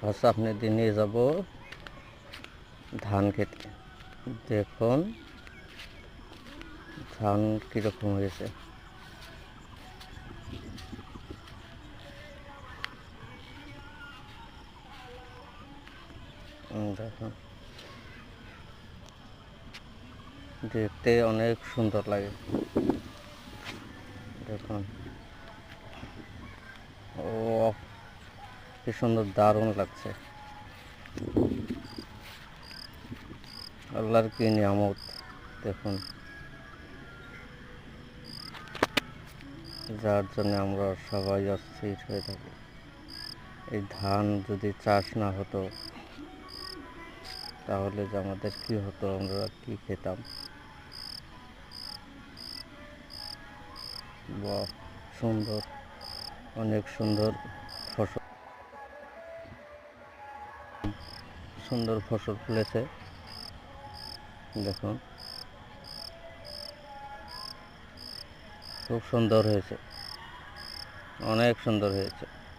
আচ্ছা আপনাদের নিয়ে যাব ধান খেতে। দেখুন ধান কীরকম হয়েছে। দেখুন দেখতে অনেক সুন্দর লাগে। দেখুন ও কি সুন্দর, দারুণ লাগছে। আল্লাহর কি নিয়ামত দেখুন, যার জন্য আমরা সবাই অস্থির হয়ে থাকি। এই ধান যদি চাষ না হতো তাহলে যে আমাদের কি হতো, আমরা কি খেতাম। বা সুন্দর, অনেক সুন্দর ফসল, সুন্দর ফসল ফলেছে। দেখুন খুব সুন্দর হয়েছে, অনেক সুন্দর হয়েছে।